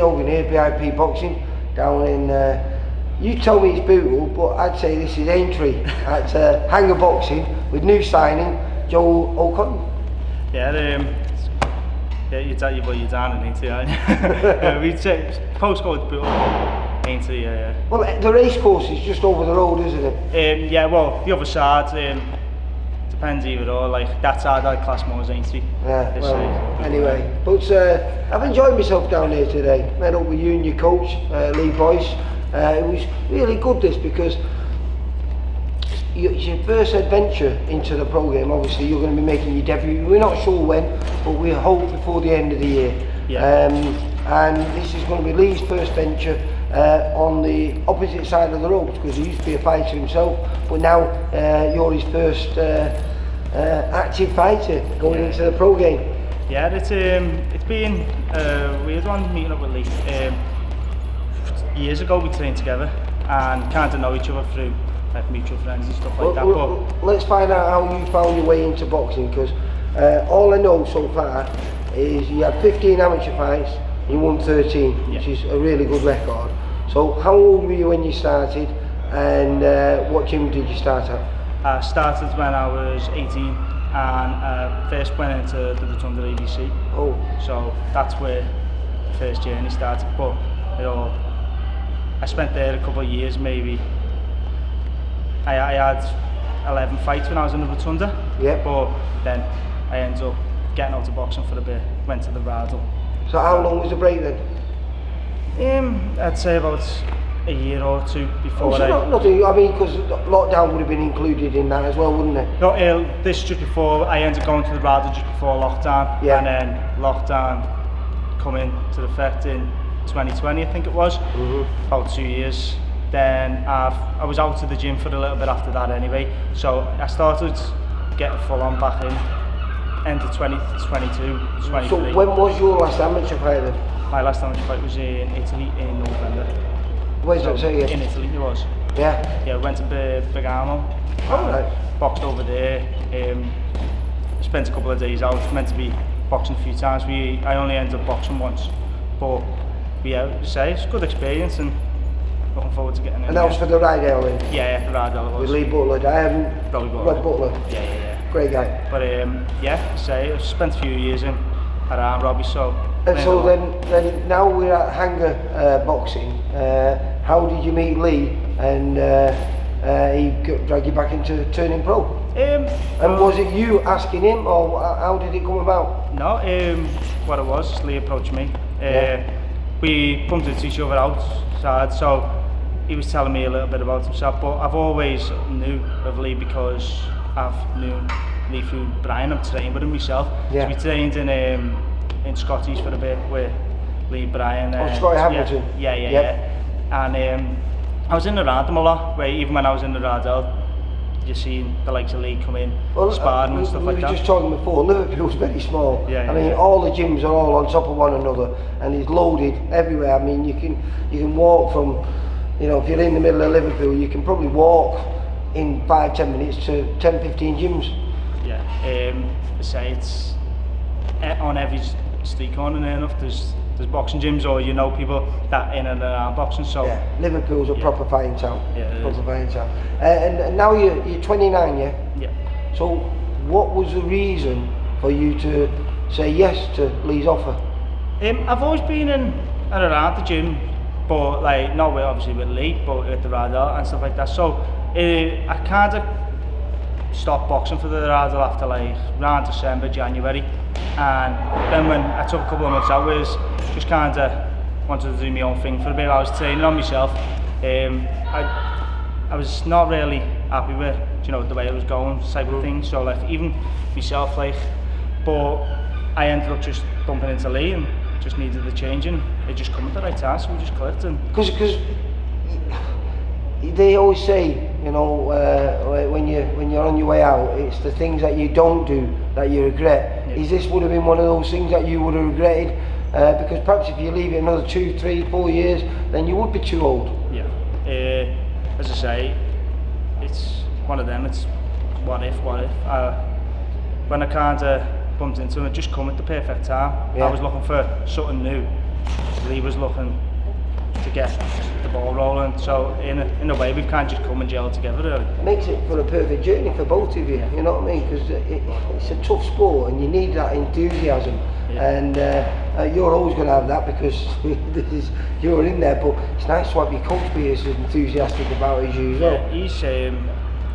Hogan here, VIP Boxing, down in, you told me it's Bootle, but I'd say this is Aintree at Hangar Boxing with new signing, Joe O'Connor. Yeah, you're down in Aintree, aren't you? We say postcode Bootle, Aintree, yeah. Well, the race course is just over the road, isn't it? Yeah, well, the other side, depends either or, like that side I'd class more as Aintree. Yeah, well, anyway, but I've enjoyed myself down here today. Met up with you and your coach, Lee Boyce. It was really good this because it's your first adventure into the programme. Obviously you're going to be making your debut, we're not sure when, but we hope before the end of the year. Yeah. And this is going to be Lee's first venture on the opposite side of the ropes, because he used to be a fighter himself, but now you're his first active fighter going into the pro game. Yeah, it's been a weird one meeting up with Lee. Years ago we trained together and kind of know each other through like mutual friends and stuff like that. But let's find out how you found your way into boxing, because all I know so far is you had 15 amateur fights, you won 13, which is a really good record. So how old were you when you started, and what gym did you start at? I started when I was 18 and first went into the Rotunda ABC. Oh. So that's where the first journey started. But I spent there a couple of years maybe. I had 11 fights when I was in the Rotunda. Yeah. But then I ended up getting out of boxing for a bit, went to the Rydal. So how long was the break then? I'd say about a year or two before. I mean, because lockdown would have been included in that as well, wouldn't it? No, this just before, I ended up going to the Rydal just before lockdown. Yeah. And then lockdown come into effect in 2020, I think it was. About 2 years. Then I was out of the gym for a little bit after that anyway. So I started getting full on back in end of 2022, 23. So when was your last amateur fight then? My last amateur fight was in Italy in November. Where's that say? In Italy it was. Yeah? Yeah, went to Bergamo. Oh, right. Boxed over there. Spent a couple of days out. Meant to be boxing a few times. I only ended up boxing once. But yeah, it's a good experience and looking forward to getting in. And that was for the Rydal then? Yeah, the Rydal was. With Lee Butler. I haven't. Probably Rod Butler. Yeah. Great guy. But yeah, I've spent a few years in around Robbie, so. And so then now we're at Hangar Boxing. How did you meet Lee and he dragged you back into turning pro? And was it you asking him, or how did it come about? No, what it was, Lee approached me. We bumped into each other outside, so he was telling me a little bit about himself, but I've always knew of Lee because I've known Lee through Brian. I've trained with him myself. So we trained in Scotties for a bit with Lee, Brian. Scotty Hamilton? Yeah. And I was in around them a lot, where even when I was in the Rydal, you seen the likes of Lee come in, sparring and stuff like that. We were just talking before, Liverpool's very small. I mean, all the gyms are all on top of one another, and it's loaded everywhere. I mean, you can walk from, if you're in the middle of Liverpool, you can probably walk in 5-10 minutes to 10-15 gyms. Yeah, say it's on every street corner near enough. There's boxing gyms, or people that in and around boxing. So yeah, Liverpool's a proper fighting town. Yeah, proper fighting town. And now you're 29, yeah. Yeah. So what was the reason for you to say yes to Lee's offer? I've always been in and around the gym, but not obviously with Lee, but at the Rydal and stuff like that. So I kind of stopped boxing for the Rydal after around December, January, and then when I took a couple of months out, was just kind of wanted to do my own thing for a bit. I was training on myself. I was not really happy with the way it was going, type of thing. So even myself, but I ended up just bumping into Lee and just needed the change, and it just come at the right time, so we just clicked. And because they always say, when you're on your way out, it's the things that you don't do that you regret. Yeah. Is this would have been one of those things that you would have regretted? Because perhaps if you leave it another 2, 3, 4 years, then you would be too old. Yeah. As I say, it's one of them. It's what if. When I kind of bumped into him, it just come at the perfect time. Yeah. I was looking for something new, Lee was looking to get the ball rolling. So in a way, we've kind of just come and gelled together. Really. Makes it for a perfect journey for both of you. You know what I mean? Because it's a tough sport, and you need that enthusiasm. Yeah. And you're always going to have that because you're in there. But it's nice to have your coach be as enthusiastic about it as you as well. Yeah,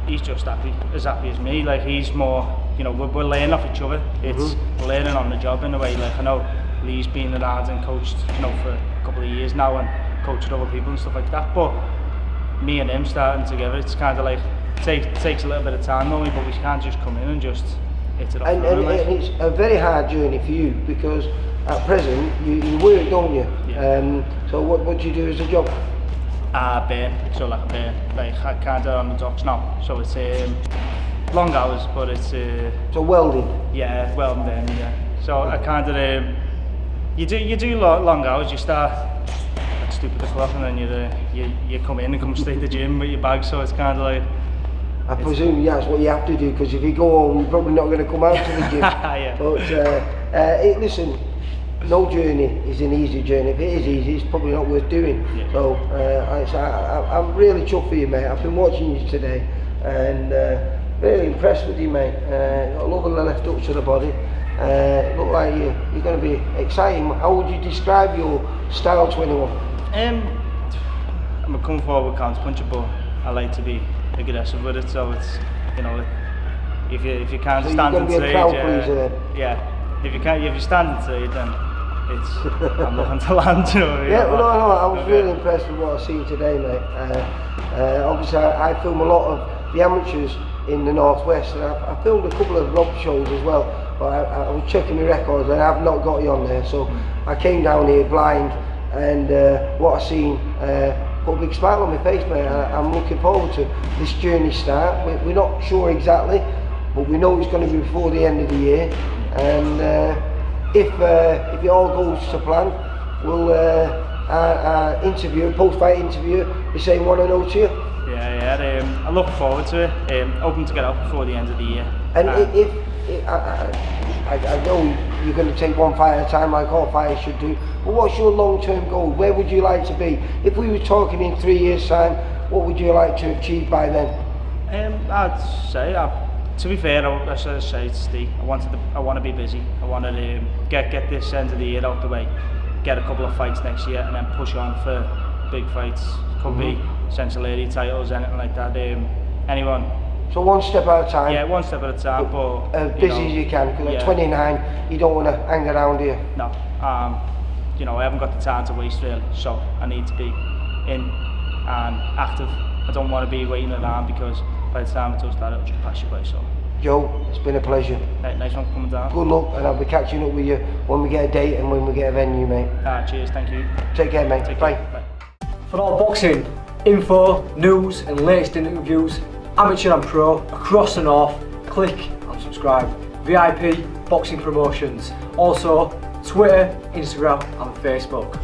he's just as happy as me. Like he's more, you know, we're learning off each other. It's learning on the job in a way. Like I know Lee's been around and coached, you know, for a couple of years now and coached other people and stuff like that. But me and him starting together, it's kind of like takes a little bit of time normally, but we can't just come in and just hit it off. And it's a very hard journey for you because at present you work, don't you? Yeah. So what do you do as a job? Burn, so like a burn. Like I kind of on the docks now, so it's long hours, but it's So welding. yeah, welding burn, yeah. So I kind of you do long hours. You start at stupid o'clock, and then you come in and come straight to the gym with your bag. So it's kind of like. I presume that's what you have to do because if you go home, you're probably not going to come out to the gym. Yeah. But listen, no journey is an easy journey. If it is easy, it's probably not worth doing. Yeah. So I'm really chuffed for you, mate. I've been watching you today and really impressed with you, mate. Got a lovely left hook to the body. Look like you're going to be exciting. How would you describe your style 21? I'm a come forward counter puncher, but I like to be aggressive with it. So it's, you know, if you can't So stand you're and going to be a crowd pleaser then? yeah. If you stand and trade, then it's I'm looking to land. You know, Yeah, well, no, I was really impressed with what I've seen today, mate. Obviously, I film a lot of the amateurs in the northwest, and I filmed a couple of Rob shows as well. But I was checking my records, and I've not got you on there. So I came down here blind, and what I seen put a big smile on my face, mate. I'm looking forward to this journey start. We're not sure exactly, but we know it's going to be before the end of the year. And if it all goes to plan, we'll our interview, post-fight interview, be saying 1-0 to you. Yeah. I look forward to it. Hoping to get out before the end of the year. And if I know you're going to take one fight at a time, like all fighters should do. But what's your long-term goal? Where would you like to be? If we were talking in 3 years' time, what would you like to achieve by then? I'd say, to be fair, I should say to Steve, I want to be busy. I want to get this end of the year out the way, get a couple of fights next year, and then push on for big fights. Could be Central Area titles, anything like that. Anyone. So one step at a time. Yeah, one step at a time. But as busy as you can, because at 29, you don't want to hang around here. No. You know, I haven't got the time to waste really, so I need to be in and active. I don't want to be waiting around because by the time it does that, it'll just pass you by. So. Joe, it's been a pleasure. Nice one for coming down. Good luck, and I'll be catching up with you when we get a date and when we get a venue, mate. Cheers, thank you. Take care, mate. Bye. Bye. For all boxing info, news and latest interviews, amateur and pro, across the north, click and subscribe. VIP Boxing Promotions. Also, Twitter, Instagram and Facebook.